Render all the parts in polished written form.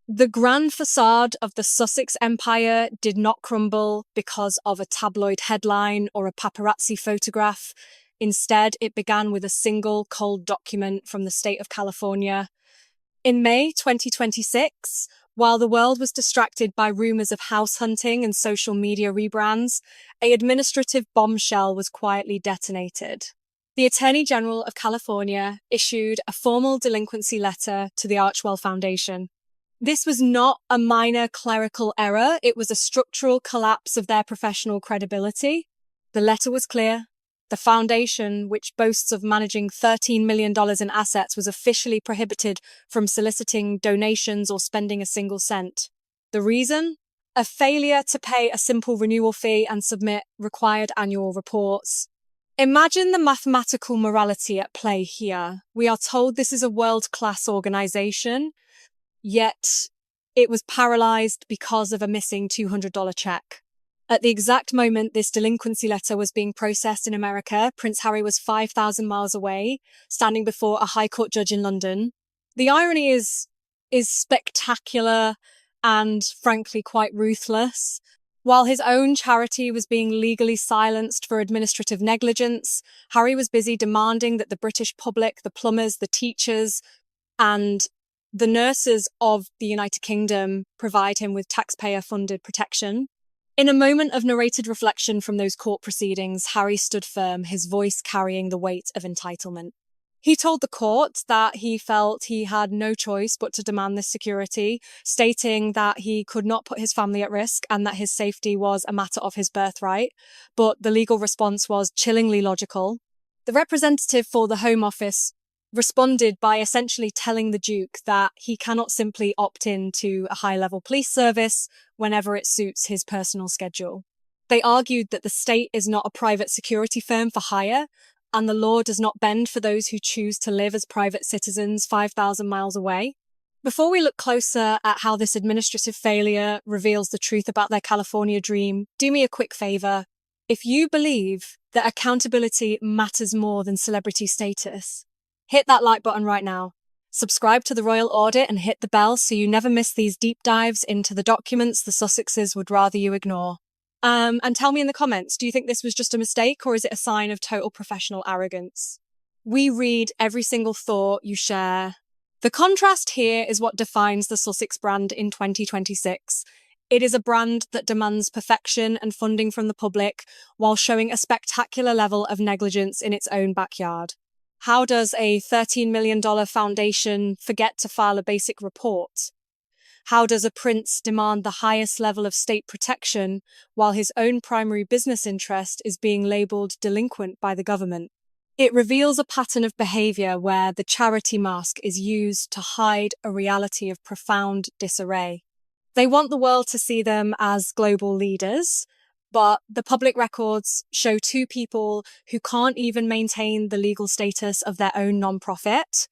The grand facade of the Sussex Empire did not crumble because of a tabloid headline or a paparazzi photograph. Instead, it began with a single cold document from the state of California. In May 2026, while the world was distracted by rumors of house hunting and social media rebrands, an administrative bombshell was quietly detonated. The Attorney General of California issued a formal delinquency letter to the Archwell Foundation. This was not a minor clerical error, it was a structural collapse of their professional credibility. The letter was clear. The foundation, which boasts of managing $13 million in assets, was officially prohibited from soliciting donations or spending a single cent. The reason? A failure to pay a simple renewal fee and submit required annual reports. Imagine the mathematical morality at play here. We are told this is a world-class organization, yet it was paralyzed because of a missing $200 check. At the exact moment this delinquency letter was being processed in America, Prince Harry was 5,000 miles away, standing before a High Court judge in London. The irony is spectacular and, frankly, quite ruthless. While his own charity was being legally silenced for administrative negligence, Harry was busy demanding that the British public, the plumbers, the teachers, and the nurses of the United Kingdom provide him with taxpayer-funded protection. In a moment of narrated reflection from those court proceedings, Harry stood firm, his voice carrying the weight of entitlement. He told the court that he felt he had no choice but to demand this security, stating that he could not put his family at risk and that his safety was a matter of his birthright. But the legal response was chillingly logical. The representative for the Home Office responded by essentially telling the Duke that he cannot simply opt in to a high-level police service whenever it suits his personal schedule. They argued that the state is not a private security firm for hire, and the law does not bend for those who choose to live as private citizens 5,000 miles away. Before we look closer at how this administrative failure reveals the truth about their California dream, do me a quick favor. If you believe that accountability matters more than celebrity status, hit that like button right now. Subscribe to the Royal Audit and hit the bell so you never miss these deep dives into the documents the Sussexes would rather you ignore. And tell me in the comments, do you think this was just a mistake or is it a sign of total professional arrogance? We read every single thought you share. The contrast here is what defines the Sussex brand in 2026. It is a brand that demands perfection and funding from the public while showing a spectacular level of negligence in its own backyard. How does a $13 million foundation forget to file a basic report? How does a prince demand the highest level of state protection while his own primary business interest is being labelled delinquent by the government? It reveals a pattern of behaviour where the charity mask is used to hide a reality of profound disarray. They want the world to see them as global leaders, but the public records show two people who can't even maintain the legal status of their own non-profit.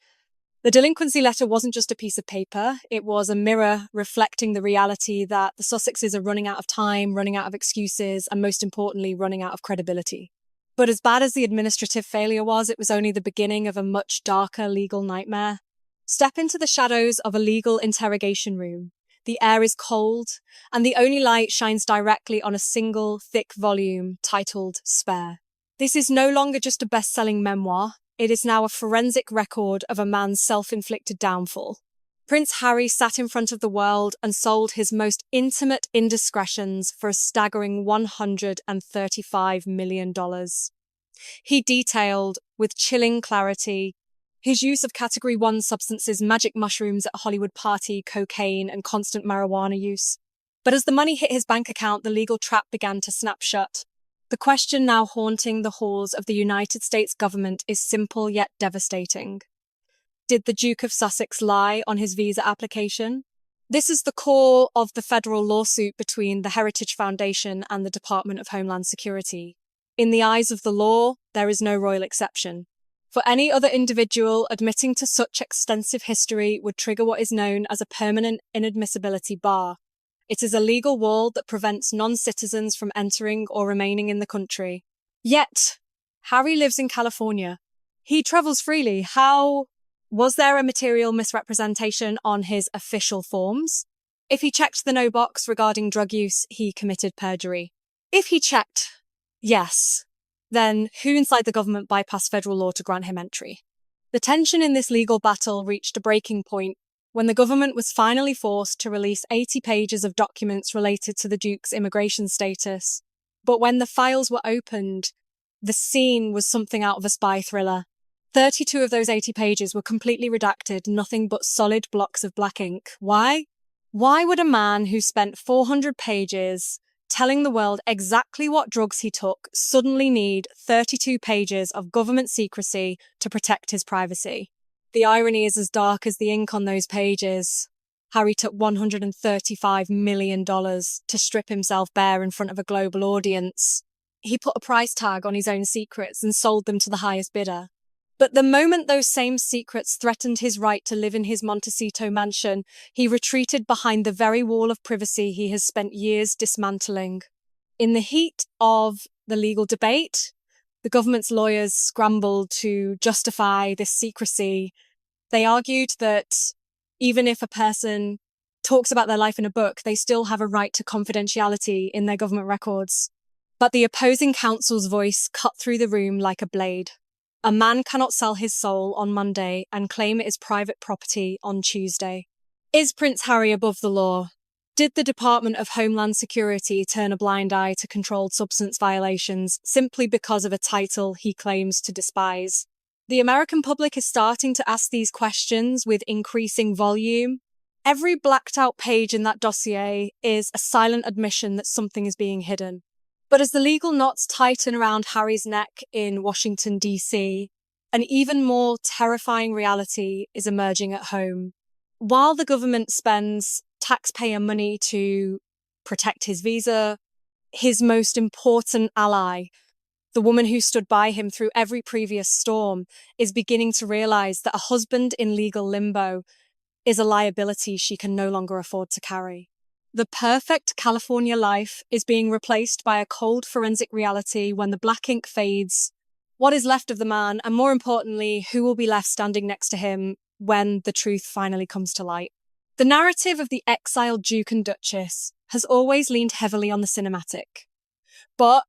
The delinquency letter wasn't just a piece of paper, it was a mirror reflecting the reality that the Sussexes are running out of time, running out of excuses, and most importantly, running out of credibility. But as bad as the administrative failure was, it was only the beginning of a much darker legal nightmare. Step into the shadows of a legal interrogation room. The air is cold, and the only light shines directly on a single, thick volume titled Spare. This is no longer just a best-selling memoir. It is now a forensic record of a man's self-inflicted downfall. Prince Harry sat in front of the world and sold his most intimate indiscretions for a staggering $135 million. He detailed, with chilling clarity, his use of Category 1 substances, magic mushrooms at a Hollywood party, cocaine, and constant marijuana use. But as the money hit his bank account, the legal trap began to snap shut. The question now haunting the halls of the United States government is simple yet devastating. Did the Duke of Sussex lie on his visa application? This is the core of the federal lawsuit between the Heritage Foundation and the Department of Homeland Security. In the eyes of the law, there is no royal exception. For any other individual, admitting to such extensive history would trigger what is known as a permanent inadmissibility bar. It is a legal wall that prevents non-citizens from entering or remaining in the country. Yet, Harry lives in California. He travels freely. How Was there a material misrepresentation on his official forms? If he checked the no box regarding drug use, he committed perjury. If he checked yes, then who inside the government bypassed federal law to grant him entry? The tension in this legal battle reached a breaking point when the government was finally forced to release 80 pages of documents related to the Duke's immigration status. But when the files were opened, the scene was something out of a spy thriller. 32 of those 80 pages were completely redacted, nothing but solid blocks of black ink. Why? Why would a man who spent 400 pages telling the world exactly what drugs he took suddenly need 32 pages of government secrecy to protect his privacy? The irony is as dark as the ink on those pages. Harry took $135 million to strip himself bare in front of a global audience. He put a price tag on his own secrets and sold them to the highest bidder. But the moment those same secrets threatened his right to live in his Montecito mansion, he retreated behind the very wall of privacy he has spent years dismantling. In the heat of the legal debate, the government's lawyers scrambled to justify this secrecy. They argued that even if a person talks about their life in a book, they still have a right to confidentiality in their government records. But the opposing counsel's voice cut through the room like a blade. A man cannot sell his soul on Monday and claim it is private property on Tuesday. Is Prince Harry above the law? Did the Department of Homeland Security turn a blind eye to controlled substance violations simply because of a title he claims to despise? The American public is starting to ask these questions with increasing volume. Every blacked out page in that dossier is a silent admission that something is being hidden. But as the legal knots tighten around Harry's neck in Washington, D.C., an even more terrifying reality is emerging at home. While the government spends taxpayer money to protect his visa, his most important ally, the woman who stood by him through every previous storm, is beginning to realize that a husband in legal limbo is a liability she can no longer afford to carry. The perfect California life is being replaced by a cold forensic reality when the black ink fades. What is left of the man, and more importantly, who will be left standing next to him when the truth finally comes to light? The narrative of the exiled Duke and Duchess has always leaned heavily on the cinematic. But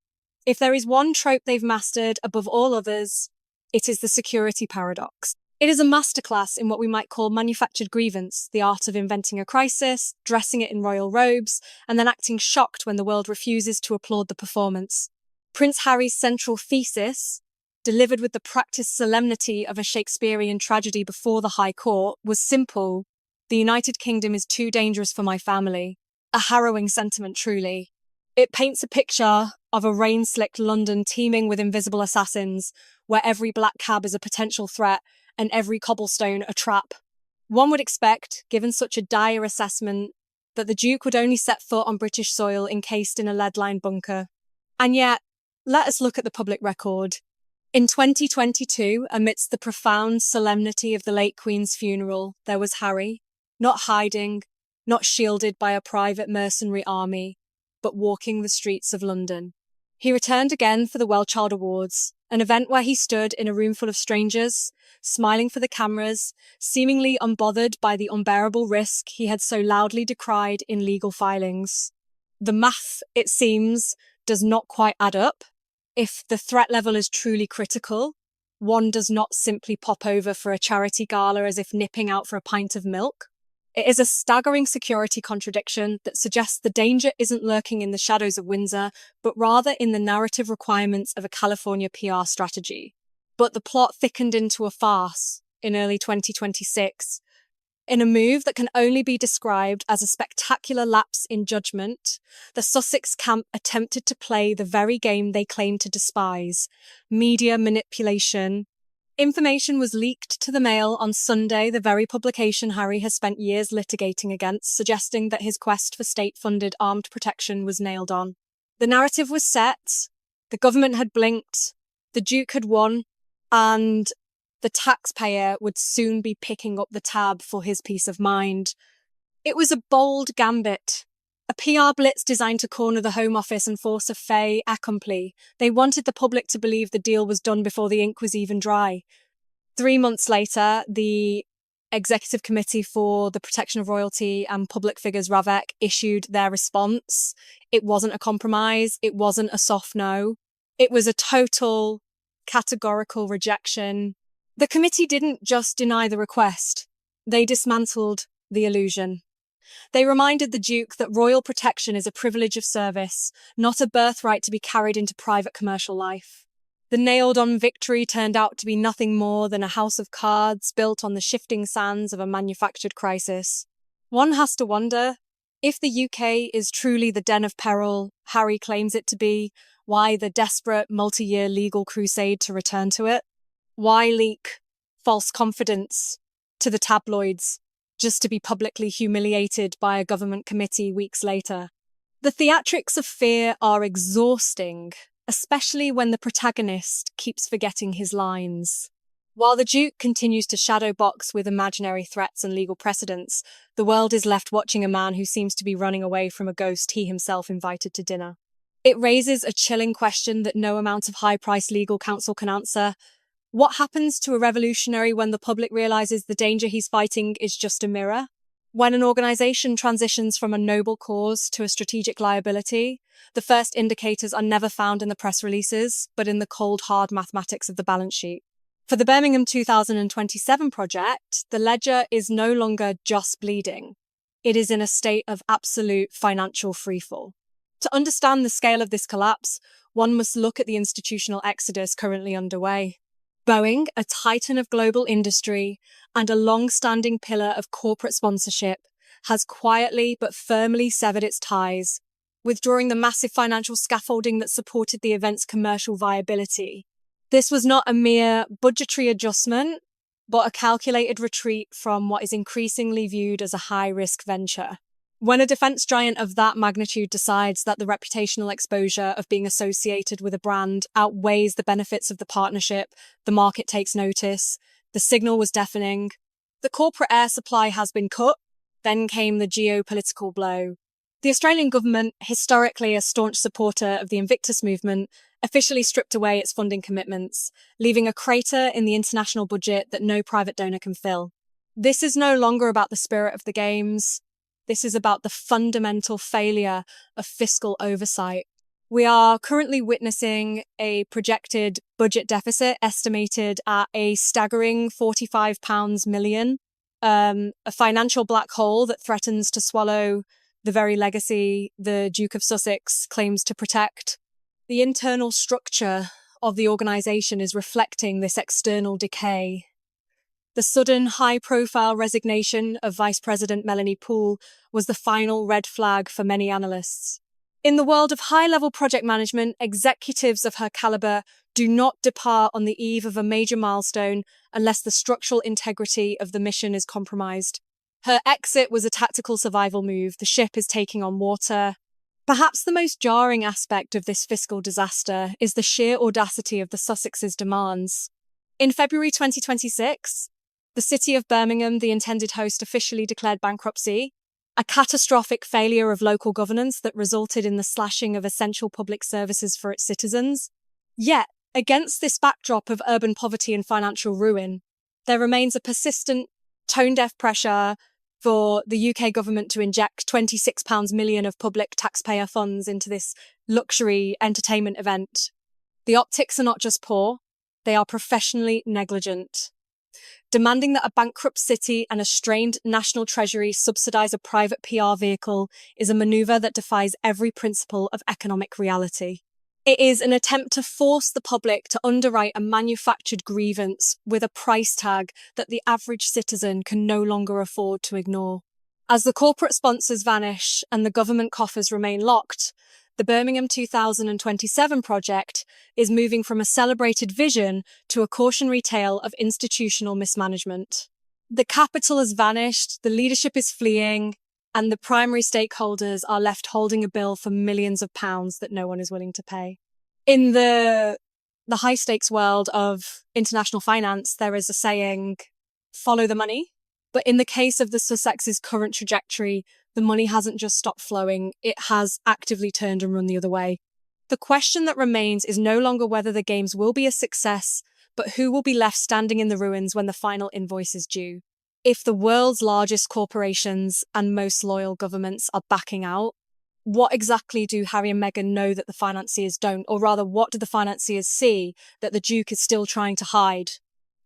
if there is one trope they've mastered above all others, it is the security paradox. It is a masterclass in what we might call manufactured grievance, the art of inventing a crisis, dressing it in royal robes, and then acting shocked when the world refuses to applaud the performance. Prince Harry's central thesis, delivered with the practiced solemnity of a Shakespearean tragedy before the High Court, was simple: the United Kingdom is too dangerous for my family. A harrowing sentiment, truly. It paints a picture of a rain-slicked London teeming with invisible assassins, where every black cab is a potential threat and every cobblestone a trap. One would expect, given such a dire assessment, that the Duke would only set foot on British soil encased in a lead-lined bunker. And yet, let us look at the public record. In 2022, amidst the profound solemnity of the late Queen's funeral, there was Harry, not hiding, not shielded by a private mercenary army, but walking the streets of London. He returned again for the Wellchild Awards, an event where he stood in a room full of strangers, smiling for the cameras, seemingly unbothered by the unbearable risk he had so loudly decried in legal filings. The math, it seems, does not quite add up. If the threat level is truly critical, one does not simply pop over for a charity gala as if nipping out for a pint of milk. It is a staggering security contradiction that suggests the danger isn't lurking in the shadows of Windsor, but rather in the narrative requirements of a California PR strategy. But the plot thickened into a farce in early 2026. In a move that can only be described as a spectacular lapse in judgment, the Sussex camp attempted to play the very game they claimed to despise: media manipulation. Information was leaked to the Mail on Sunday, the very publication Harry has spent years litigating against, suggesting that his quest for state-funded armed protection was nailed on. The narrative was set, the government had blinked, the Duke had won, and the taxpayer would soon be picking up the tab for his peace of mind. It was a bold gambit, a PR blitz designed to corner the Home Office and force a fait accompli. They wanted the public to believe the deal was done before the ink was even dry. 3 months later, the Executive Committee for the Protection of Royalty and Public Figures, RAVEC, issued their response. It wasn't a compromise. It wasn't a soft no. It was a total categorical rejection. The committee didn't just deny the request. They dismantled the illusion. They reminded the Duke that royal protection is a privilege of service, not a birthright to be carried into private commercial life. The nailed-on victory turned out to be nothing more than a house of cards built on the shifting sands of a manufactured crisis. One has to wonder, if the UK is truly the den of peril Harry claims it to be, why the desperate multi-year legal crusade to return to it? Why leak false confidence to the tabloids just to be publicly humiliated by a government committee weeks later? The theatrics of fear are exhausting, especially when the protagonist keeps forgetting his lines. While the Duke continues to shadow box with imaginary threats and legal precedents, the world is left watching a man who seems to be running away from a ghost he himself invited to dinner. It raises a chilling question that no amount of high-priced legal counsel can answer. What happens to a revolutionary when the public realizes the danger he's fighting is just a mirror? When an organization transitions from a noble cause to a strategic liability, the first indicators are never found in the press releases, but in the cold, hard mathematics of the balance sheet. For the Birmingham 2027 project, the ledger is no longer just bleeding. It is in a state of absolute financial freefall. To understand the scale of this collapse, one must look at the institutional exodus currently underway. Boeing, a titan of global industry and a long-standing pillar of corporate sponsorship, has quietly but firmly severed its ties, withdrawing the massive financial scaffolding that supported the event's commercial viability. This was not a mere budgetary adjustment, but a calculated retreat from what is increasingly viewed as a high-risk venture. When a defense giant of that magnitude decides that the reputational exposure of being associated with a brand outweighs the benefits of the partnership, the market takes notice. The signal was deafening. The corporate air supply has been cut. Then came the geopolitical blow. The Australian government, historically a staunch supporter of the Invictus movement, officially stripped away its funding commitments, leaving a crater in the international budget that no private donor can fill. This is no longer about the spirit of the Games. This is about the fundamental failure of fiscal oversight. We are currently witnessing a projected budget deficit estimated at a staggering £45 million, a financial black hole that threatens to swallow the very legacy the Duke of Sussex claims to protect. The internal structure of the organisation is reflecting this external decay. The sudden high-profile resignation of Vice President Melanie Poole was the final red flag for many analysts. In the world of high-level project management, executives of her caliber do not depart on the eve of a major milestone unless the structural integrity of the mission is compromised. Her exit was a tactical survival move. The ship is taking on water. Perhaps the most jarring aspect of this fiscal disaster is the sheer audacity of the Sussexes' demands. In February 2026, the city of Birmingham, the intended host, officially declared bankruptcy, a catastrophic failure of local governance that resulted in the slashing of essential public services for its citizens. Yet, against this backdrop of urban poverty and financial ruin, there remains a persistent, tone-deaf pressure for the UK government to inject £26 million of public taxpayer funds into this luxury entertainment event. The optics are not just poor, they are professionally negligent. Demanding that a bankrupt city and a strained national treasury subsidise a private PR vehicle is a manoeuvre that defies every principle of economic reality. It is an attempt to force the public to underwrite a manufactured grievance with a price tag that the average citizen can no longer afford to ignore. As the corporate sponsors vanish and the government coffers remain locked, the Birmingham 2027 project is moving from a celebrated vision to a cautionary tale of institutional mismanagement. The capital has vanished, the leadership is fleeing, and the primary stakeholders are left holding a bill for millions of pounds that no one is willing to pay. In the high-stakes world of international finance, there is a saying, follow the money. But in the case of the Sussex's current trajectory, the money hasn't just stopped flowing, it has actively turned and run the other way. The question that remains is no longer whether the Games will be a success, but who will be left standing in the ruins when the final invoice is due? If the world's largest corporations and most loyal governments are backing out, what exactly do Harry and Meghan know that the financiers don't? Or rather, what do the financiers see that the Duke is still trying to hide?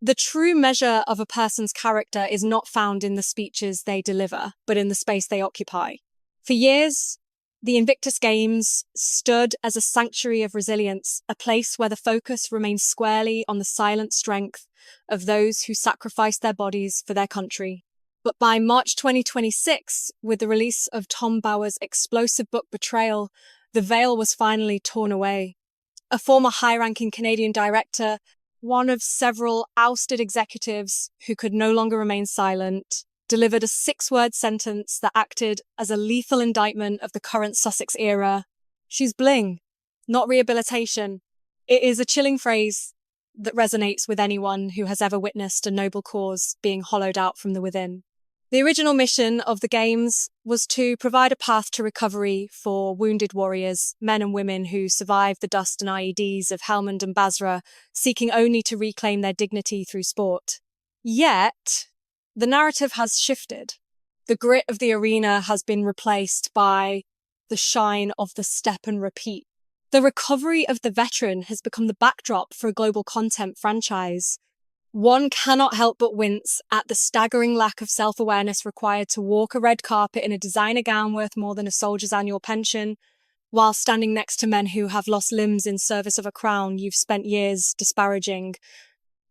The true measure of a person's character is not found in the speeches they deliver, but in the space they occupy. For years, the Invictus Games stood as a sanctuary of resilience, a place where the focus remained squarely on the silent strength of those who sacrificed their bodies for their country. But by March 2026, with the release of Tom Bower's explosive book Betrayal, the veil was finally torn away. A former high-ranking Canadian director, one of several ousted executives who could no longer remain silent, delivered a 6-word sentence that acted as a lethal indictment of the current Sussex era. She's bling, not rehabilitation. It is a chilling phrase that resonates with anyone who has ever witnessed a noble cause being hollowed out from the within. The original mission of the Games was to provide a path to recovery for wounded warriors, men and women who survived the dust and IEDs of Helmand and Basra, seeking only to reclaim their dignity through sport. Yet, the narrative has shifted. The grit of the arena has been replaced by the shine of the step and repeat. The recovery of the veteran has become the backdrop for a global content franchise. One cannot help but wince at the staggering lack of self-awareness required to walk a red carpet in a designer gown worth more than a soldier's annual pension, while standing next to men who have lost limbs in service of a crown you've spent years disparaging.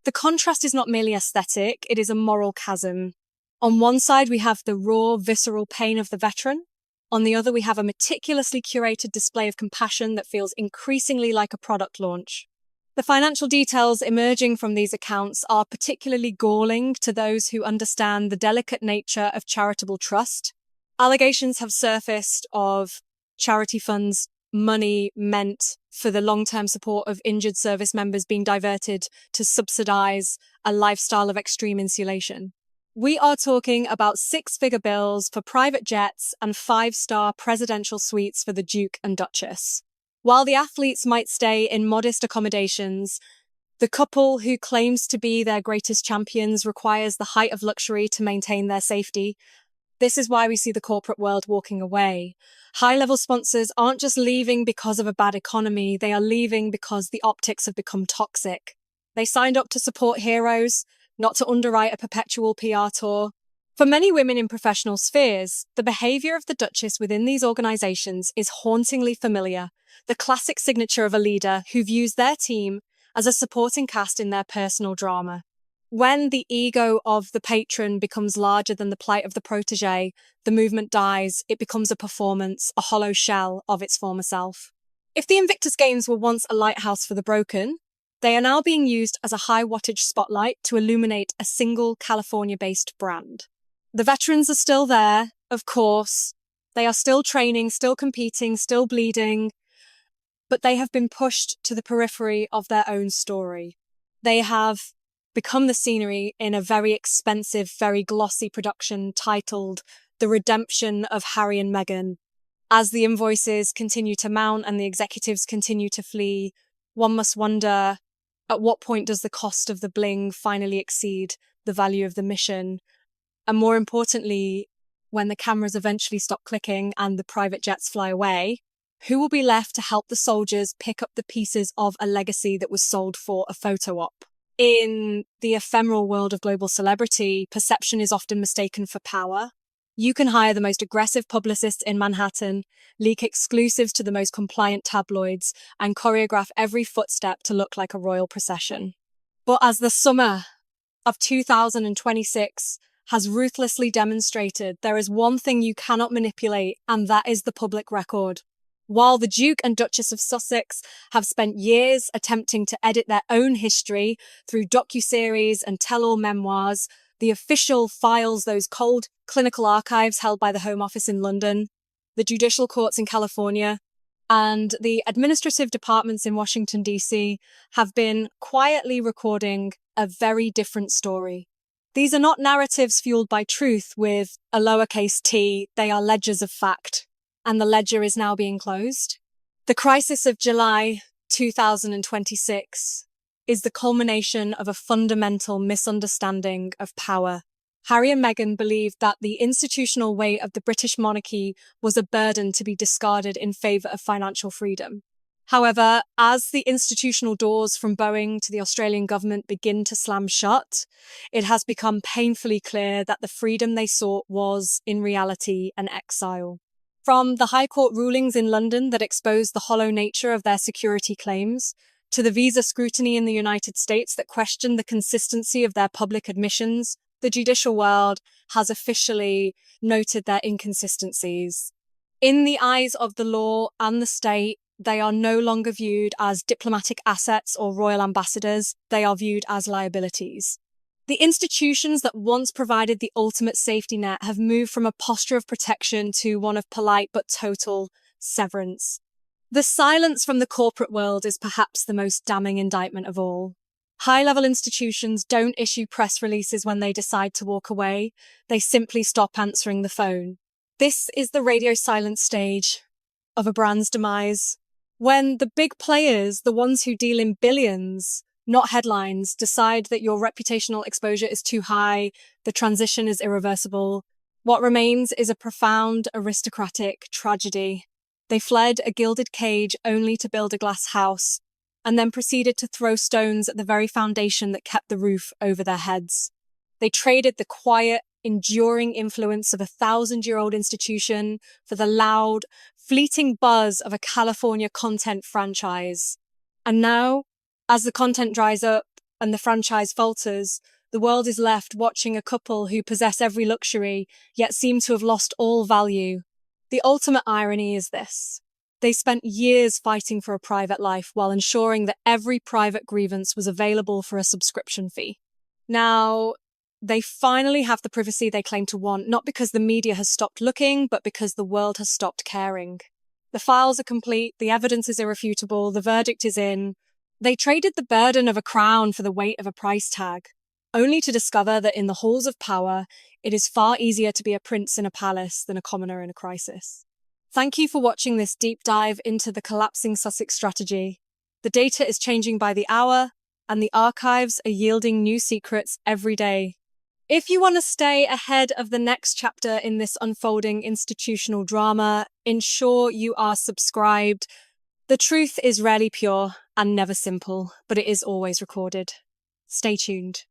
The contrast is not merely aesthetic, it is a moral chasm. On one side, we have the raw, visceral pain of the veteran. On the other, we have a meticulously curated display of compassion that feels increasingly like a product launch. The financial details emerging from these accounts are particularly galling to those who understand the delicate nature of charitable trust. Allegations have surfaced of charity funds, money meant for the long-term support of injured service members being diverted to subsidize a lifestyle of extreme insulation. We are talking about 6-figure bills for private jets and 5-star presidential suites for the Duke and Duchess. While the athletes might stay in modest accommodations, the couple who claims to be their greatest champions requires the height of luxury to maintain their safety. This is why we see the corporate world walking away. High-level sponsors aren't just leaving because of a bad economy, they are leaving because the optics have become toxic. They signed up to support heroes, not to underwrite a perpetual PR tour. For many women in professional spheres, the behaviour of the Duchess within these organisations is hauntingly familiar, the classic signature of a leader who views their team as a supporting cast in their personal drama. When the ego of the patron becomes larger than the plight of the protégé, the movement dies, it becomes a performance, a hollow shell of its former self. If the Invictus Games were once a lighthouse for the broken, they are now being used as a high-wattage spotlight to illuminate a single California-based brand. The veterans are still there, of course. They are still training, still competing, still bleeding, but they have been pushed to the periphery of their own story. They have become the scenery in a very expensive, very glossy production titled The Redemption of Harry and Meghan. As the invoices continue to mount and the executives continue to flee, one must wonder, at what point does the cost of the bling finally exceed the value of the mission? And more importantly, when the cameras eventually stop clicking and the private jets fly away, who will be left to help the soldiers pick up the pieces of a legacy that was sold for a photo op? In the ephemeral world of global celebrity, perception is often mistaken for power. You can hire the most aggressive publicists in Manhattan, leak exclusives to the most compliant tabloids, and choreograph every footstep to look like a royal procession. But as the summer of 2026 has ruthlessly demonstrated, there is one thing you cannot manipulate, and that is the public record. While the Duke and Duchess of Sussex have spent years attempting to edit their own history through docuseries and tell-all memoirs, the official files, those cold clinical archives held by the Home Office in London, the judicial courts in California, and the administrative departments in Washington, D.C. have been quietly recording a very different story. These are not narratives fueled by truth with a lowercase t, they are ledgers of fact, and the ledger is now being closed. The crisis of July 2026 is the culmination of a fundamental misunderstanding of power. Harry and Meghan believed that the institutional weight of the British monarchy was a burden to be discarded in favour of financial freedom. However, as the institutional doors from Boeing to the Australian government begin to slam shut, it has become painfully clear that the freedom they sought was, in reality, an exile. From the High Court rulings in London that exposed the hollow nature of their security claims, to the visa scrutiny in the United States that questioned the consistency of their public admissions, the judicial world has officially noted their inconsistencies. In the eyes of the law and the state, they are no longer viewed as diplomatic assets or royal ambassadors. They are viewed as liabilities. The institutions that once provided the ultimate safety net have moved from a posture of protection to one of polite but total severance. The silence from the corporate world is perhaps the most damning indictment of all. High-level institutions don't issue press releases when they decide to walk away. They simply stop answering the phone. This is the radio silence stage of a brand's demise. When the big players, the ones who deal in billions, not headlines, decide that your reputational exposure is too high, the transition is irreversible, what remains is a profound aristocratic tragedy. They fled a gilded cage only to build a glass house, and then proceeded to throw stones at the very foundation that kept the roof over their heads. They traded the quiet, enduring influence of a 1,000-year-old institution for the loud, fleeting buzz of a California content franchise. And now, as the content dries up and the franchise falters, the world is left watching a couple who possess every luxury, yet seem to have lost all value. The ultimate irony is this. They spent years fighting for a private life while ensuring that every private grievance was available for a subscription fee. Now, they finally have the privacy they claim to want, not because the media has stopped looking, but because the world has stopped caring. The files are complete, the evidence is irrefutable, the verdict is in. They traded the burden of a crown for the weight of a price tag, only to discover that in the halls of power, it is far easier to be a prince in a palace than a commoner in a crisis. Thank you for watching this deep dive into the collapsing Sussex strategy. The data is changing by the hour, and the archives are yielding new secrets every day. If you want to stay ahead of the next chapter in this unfolding institutional drama, ensure you are subscribed. The truth is rarely pure and never simple, but it is always recorded. Stay tuned.